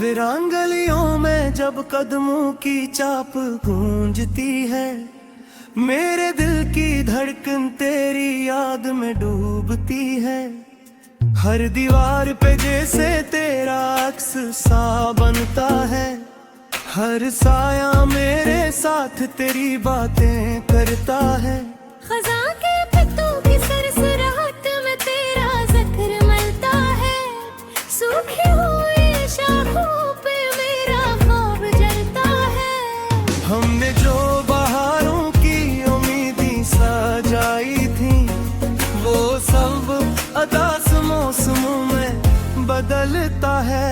वीरांगलियों में जब कदमों की चाप गूंजती है, मेरे दिल की धड़कन तेरी याद में डूबती है। हर दीवार पे जैसे तेरा अक्स सा बनता है, हर साया मेरे साथ तेरी बातें करता है। खज़ां के पत्तों की सरसराहट में तेरा ज़िक्र मिलता है, सूखी हुई शाखों पे मेरा ख्वाब जलता है। हमने जो बहारों की उम्मीदें सजाई थी, वो सब अदास मौसमों में बदलता है।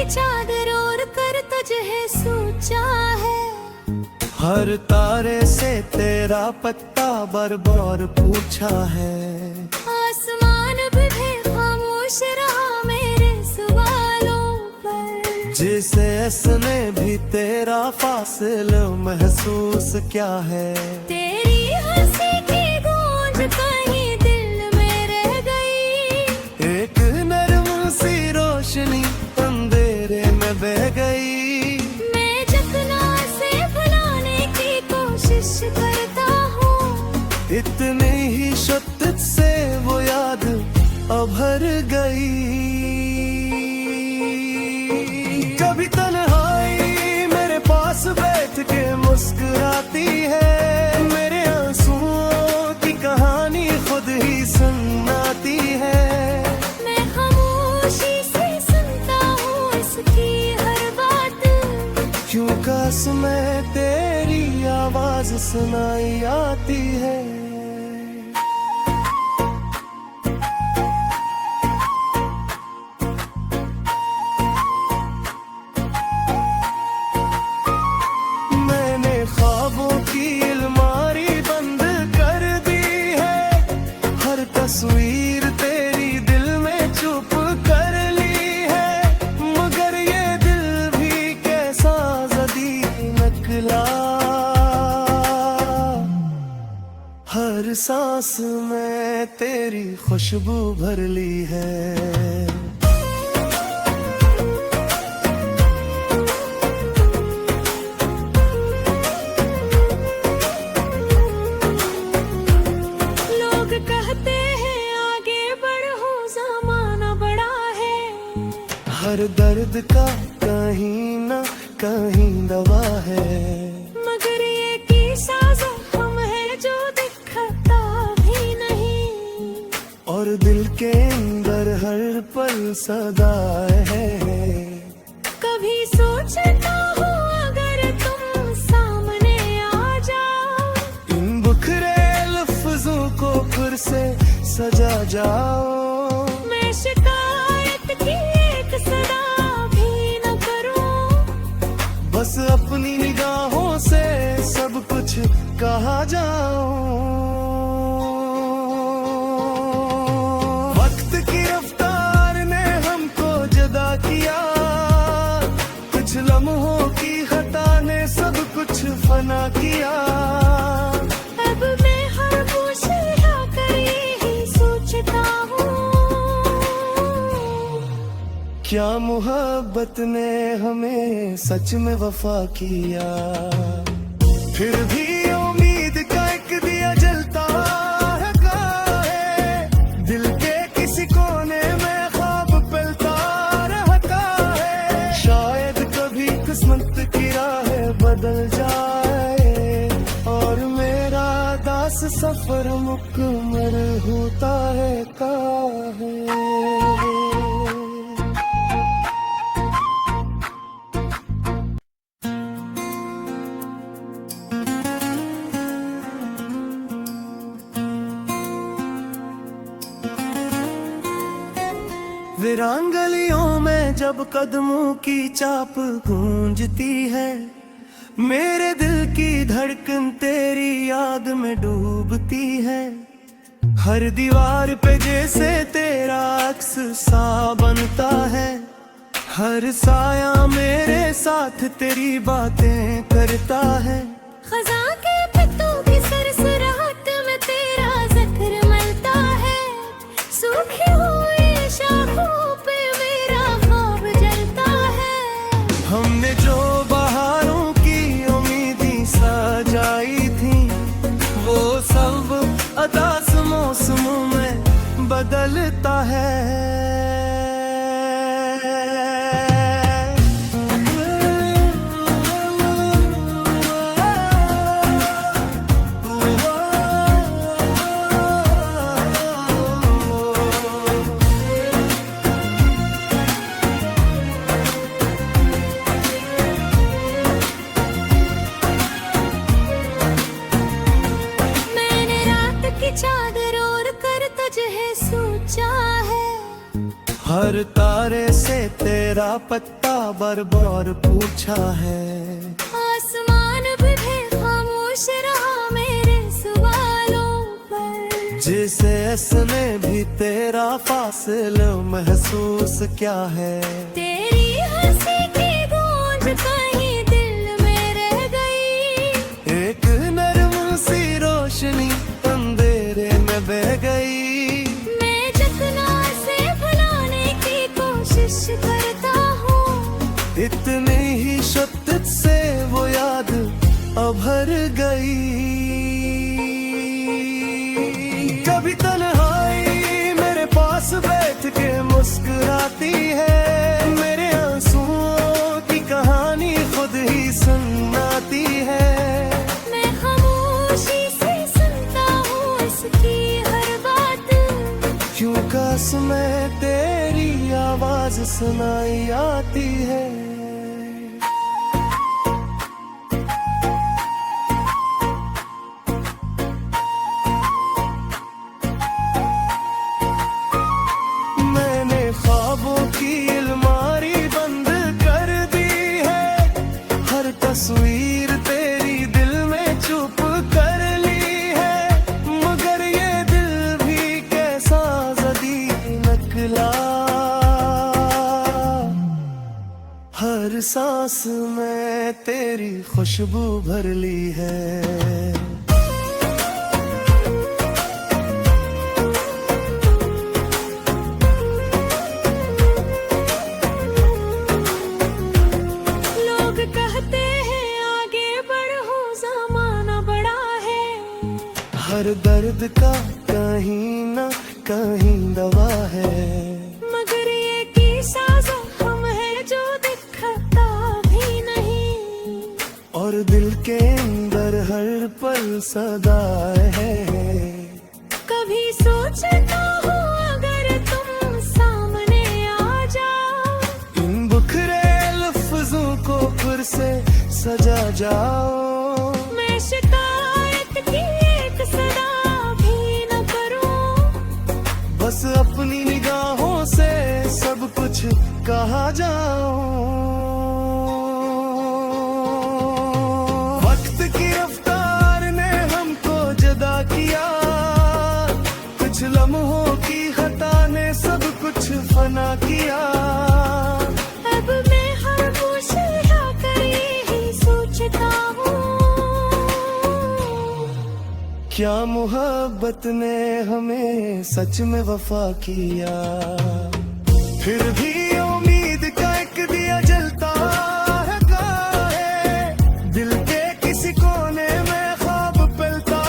चादर ओढ़ कर तुझे सोचा है, हर तारे से तेरा पत्ता बरबौर पूछा है। आसमान भी खामोश रहा मेरे सवालों पर, जिसे इसने भी तेरा फासिला महसूस क्या है। तेरी हंसी की गूंज कहीं दिल में रह गई, एक नरम सी रोशनी अंधेरे में बह गई। मैं जतना से भुलाने की कोशिश करता हूँ, इतनी ही शिद्दत से वो याद अभर गई। कभी तन्हाई मेरे पास बैठ के मुस्कुराती है, मेरे आंसुओं की कहानी खुद ही सुनाती है। मैं खामोशी से सुनता हूँ इसकी हर बात, क्यों काश में तेरी आवाज सुनाई आती है। मैंने ख्वाबों की अलमारी बंद कर दी है, हर तस्वीर तेरी दिल में चुप कर ली है। मगर ये दिल भी कैसा ज़दी निकला, हर सांस में तेरी खुशबू भर ली है। लोग कहते हैं आगे बढ़ो ज़माना बड़ा है, हर दर्द का कहीं ना कहीं दवा है। मगर ये की साज़ा हम है जो दिखता भी नहीं, और दिल के अंदर हर पल सदा है। कभी सोचता हूँ अगर तुम सामने आ जाओ, इन बुखरे लफ्जों को फिर से सजा जाओ। मैं शिकायत की एक सदा भी न करूँ, बस अपनी निगाहों से सब कुछ कहा जाओ। वक्त की रफ्तार ने हमको जुदा किया, कुछ लम्हों की खता ने सब कुछ फना किया। अब मैं हर मुस्कुरा कर यही सोचता हूँ, क्या मोहब्बत ने हमें सच में वफा किया। फिर भी उम्मीद का एक दिया जलता है, दिल के किसी कोने में ख्वाब पलता रहता है। शायद कभी किस्मत की राह बदल जाए, और मेरा दास सफर मुकम्मल होता है काहे। वीरांगलियों में जब कदमों की चाप गूंजती है, मेरे दिल की धड़कन तेरी याद में डूबती है। हर दीवार पे जैसे तेरा अक्स सा बनता है। हर साया मेरे साथ तेरी बातें करता है। खज़ां के पत्तों की सरसराहट में तेरा ज़िक्र मलता है। सूखी हुई शाखों पे मेरा ख्वाब जलता है। हमने जो बहारों की उम्मीदें सजाई थी, वो सब अदास मौसमों में बदलता है। चादर ओढ़ कर तुझे सोचा है। हर तारे से तेरा पत्ता बरबार पूछा है। आसमान भी खामोश रहा मेरे सवालों पर। जिसे इसने भी तेरा फासिला महसूस क्या है। तेरी हंसी की गूंज कहीं दिल में रह गई। एक नरम सी रोशनी अंधेरे में बह गई। मैं जितना से भुलाने की कोशिश करता हूँ, इतने ही शिद्दत से वो याद अभर गई। कभी तन्हाई मेरे पास बैठ के मुस्कुराती है। मेरे आंसुओं की कहानी खुद ही सुनाती है। मैं खामोशी से सुनता हूँ इसकी हर बात। क्यों काश में तेरी आवाज सुनाई आती है। मैंने ख्वाबों की अलमारी बंद कर दी है। हर तस्वीर तेरी दिल में चुप कर ली है। मगर ये दिल भी कैसा ज़दी निकला। हर सांस में तेरी खुशबू भर ली है। लोग कहते हैं आगे बढ़ो ज़माना बड़ा है। हर दर्द का कहीं ना कहीं दवा है। मगर ये की साज़ो हम है जो दिखता भी नहीं। और दिल के अंदर हर पल सदा है। कभी सोचता हूँ अगर तुम सामने आ जाओ, इन बुखरे लफ्जों को फिर से सजा जाओ। मैं शिकायत की एक सदा भी न करूं। बस अपनी निगाहों से सब कुछ कहा जाओ। वक्त की रफ्तार ने हमको जुदा किया। कुछ लम्हों की खता ने सब कुछ फना किया। अब मैं हर मुश्किल कर यही सोचता हूँ, क्या मोहब्बत ने हमें सच में वफा किया। फिर भी उम्मीद का एक दिया जलता है। दिल के किसी कोने में ख्वाब पलता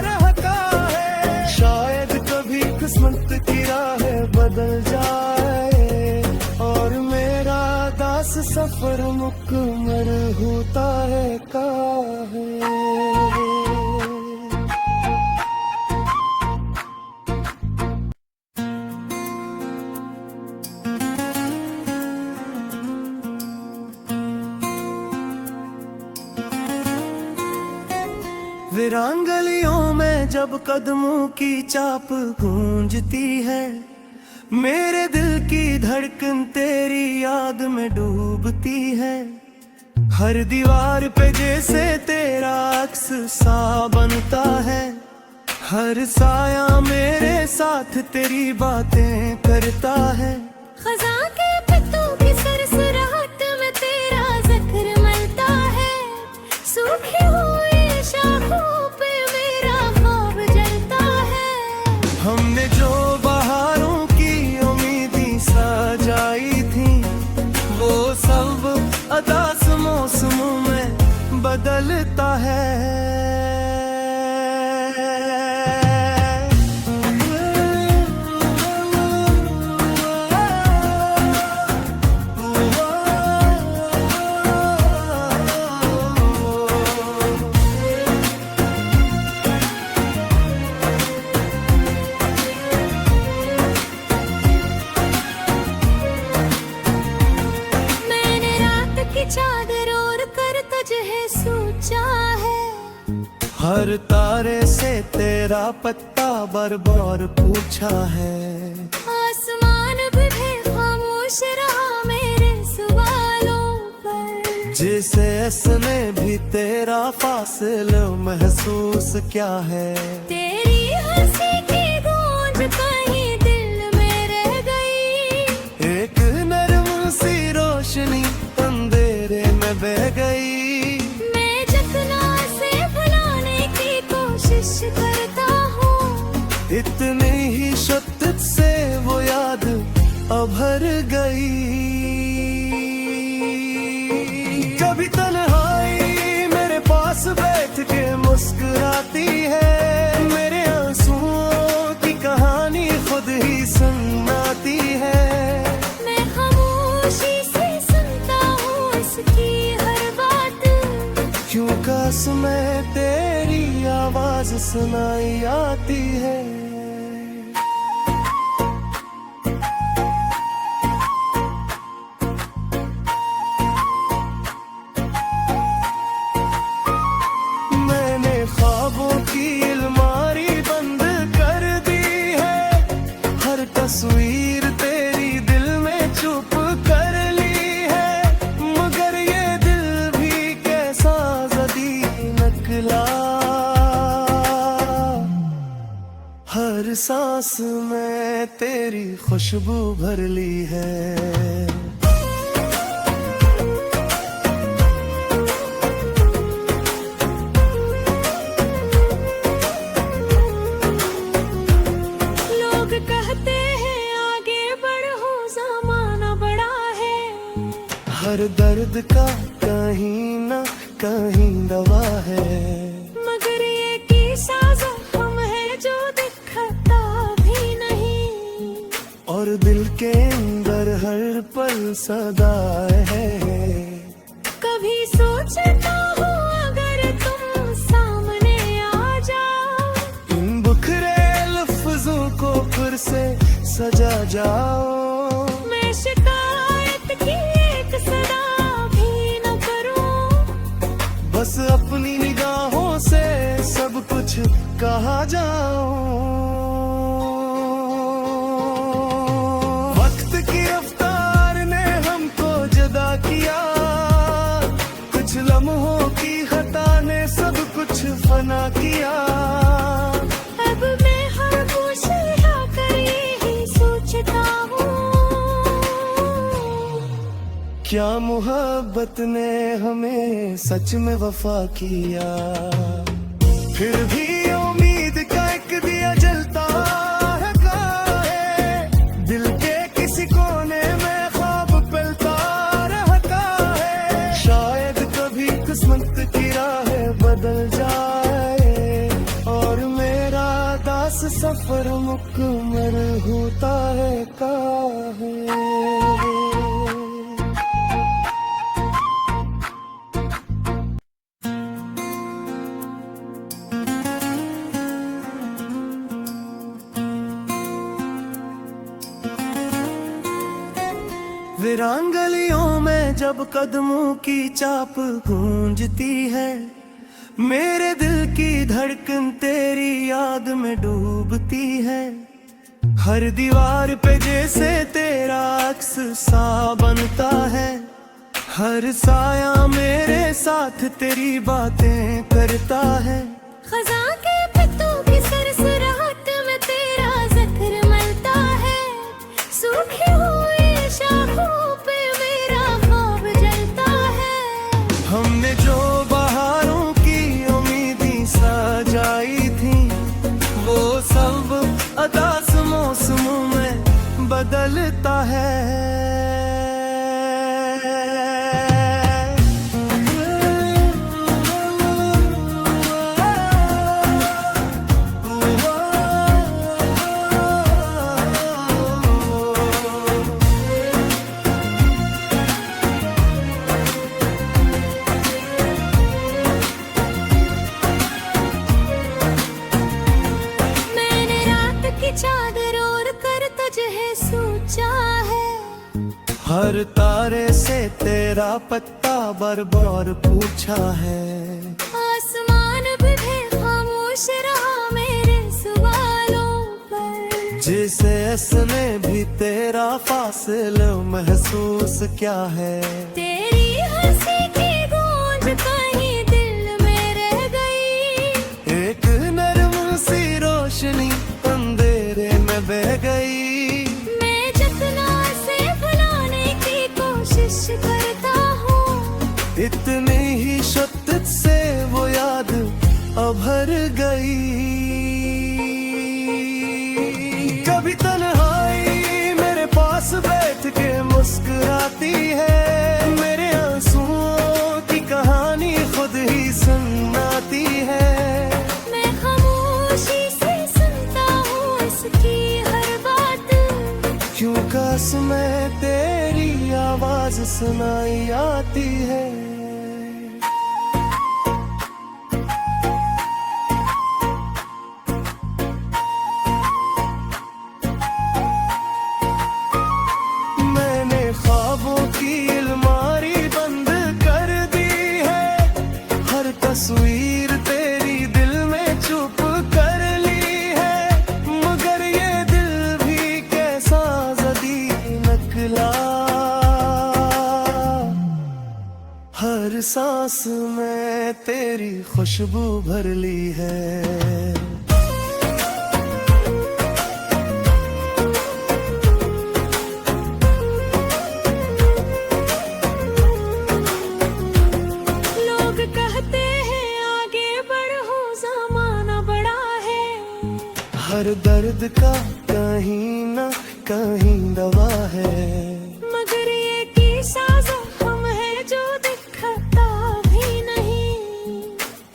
रहता है। शायद कभी किस्मत की राह बदल जाए और मेरा दास सफर मुकम्मल होता है काहे। वीरान गलियों में जब कदमों की चाप गूंजती है। मेरे दिल की धड़कन तेरी याद में डूबती है। हर दीवार पे जैसे तेरा अक्स सा बनता है, हर साया मेरे साथ तेरी बातें करता है। खज़ां के पत्तों की सरसराहट में तेरा ज़िक्र मिलता है, सूखी हुई शाखों पे मेरा ख्वाब जलता है। हमने जो बहारों की उम्मीदें सजाई थी, वो सब अदास मौसमों में बदलता है। मैंने रात की चादर ओढ़ कर तुझे सोचा है, हर तारे से तेरा पत्ता बार-बार पूछा है। आसमान भी खामोश रहा मेरे सवालों पर। जिसे ऐसने भी तेरा फासिला महसूस क्या है। तेरी हंसी की गूंज कहीं दिल में रह गई, एक नरम सी रोशनी अंधेरे में बह गई। मैं जतना से भुलाने की कोशिश करता हूँ, इतनी ही शिद्दत से वो याद अभर गई। कभी तन्हाई मेरे पास बैठ के मुस्कुराती है, मेरे आंसुओं की कहानी खुद ही सुनाती है। मैं खामोशी से सुनता हूँ इसकी हर बात, क्यों काश में तेरी आवाज सुनाई आती है। मैंने ख्वाबों की अलमारी बंद कर दी है, हर तस्वीर तेरी दिल में चुप कर ली है। मगर ये दिल भी कैसा जदी निकला, हर सांस में तेरी खुशबू भर ली है। लोग कहते हैं आगे बढ़ो ज़माना बड़ा है, हर दर्द का कहीं न कहीं दवा है। मगर ये की साज़ा हम है जो दिखता भी नहीं, और दिल के अंदर हर पल सदा है। कभी सोचता हूँ अगर तुम सामने आ जाओ, इन बुखरे लफ्जों को फिर से सजा जाओ। मैं शिकायत की एक सदा भी न करूँ, बस अपनी निगाहों से सब कुछ कहा जाओ। वक्त की रफ्तार ने हमको जुदा किया, कुछ लम्हों की खता ने सब कुछ फना किया। अब मैं हर मुश्किल कर यही सोचता हूँ, क्या मोहब्बत ने हमें सच में वफा किया। फिर भी उम्मीद का एक दिया जलता है काहे, दिल के किसी कोने में ख्वाब पलता रहता है। शायद कभी किस्मत की राह बदल जाए, और मेरा दास सफर मुकम्मल होता है काहे। वीरान गलियों में जब कदमों की चाप गूंजती है, मेरे दिल की धड़कन तेरी याद में डूबती है। हर दीवार पे जैसे तेरा अक्स सा बनता है, हर साया मेरे साथ तेरी बातें करता है। खजा के पत्तों की सरसराहट में तेरा जिक्र मिलता है। सूखी हुई शाखों पे मेरा ख्वाब जलता है। हमने जो बहारों की उम्मीदें सजाई थी, वो सब अदास मौसमों में बदलता है। चादर ओढ़ कर तुझे सोचा है। हर तारे से तेरा पत्ता बरबौर पूछा है। आसमान भी खामोश रहा मेरे सवालों पर। जिसे इसने भी तेरा फासिला महसूस क्या है। तेरी हंसी की गूंज कहीं दिल में रह गई। एक नरम सी रोशनी अंधेरे में बह गई। मैं जितना से भुलाने की कोशिश करता हूँ, इतनी ही शिद्दत से वो याद अभर गई। कभी तन्हाई मेरे पास बैठ के मुस्कुराती है। मेरे आंसुओं की कहानी खुद ही सुनाती है। मैं खामोशी से सुनता हूँ इसकी हर बात। क्यों काश में तेरी आवाज सुनाई आती है। मैंने ख्वाबों की अलमारी बंद कर दी है। हर तस्वीर तेरी दिल में चुप कर ली है। मगर ये दिल भी कैसा जदी नकला। हर सांस में तेरी खुशबू भर ली है। लोग कहते हैं आगे बढ़ो ज़माना बड़ा है। हर दर्द का कहीं न कहीं दवा है। मगर ये की साज़ा हम है जो दिखता भी नहीं।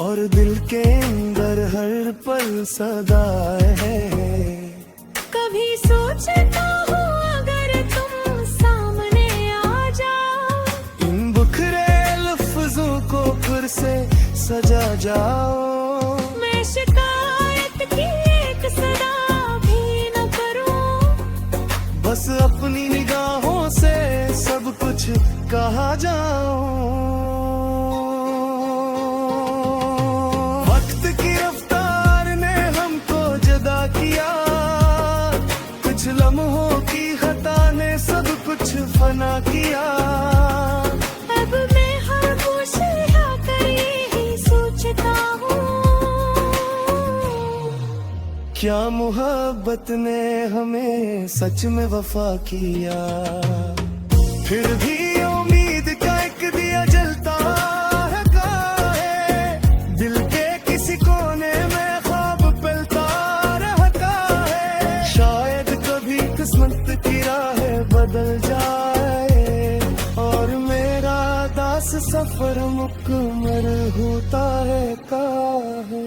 और दिल के अंदर हर पल सदा है। कभी सोचता हूँ अगर तुम सामने आ जाओ। इन बुखरे लफ्जों को फिर से सजा जाओ। मैं शिकायत की एक सदा भी न करूं। बस अपनी निगाहों से सब कुछ कहा जाओ। वक्त की रफ्तार ने हमको जुदा किया। कुछ लम्हों की खता ने सब कुछ फना किया। अब मैं हर होश उड़ा कर यही सोचता हूँ, क्या मोहब्बत ने हमें सच में वफा किया। फिर भी उम्मीद का एक दिया जलता है काहे। दिल के किसी कोने में ख्वाब पलता रहता है। शायद कभी किस्मत की राहें बदल जाए और मेरा दास सफर मुकम्मल होता है काहे।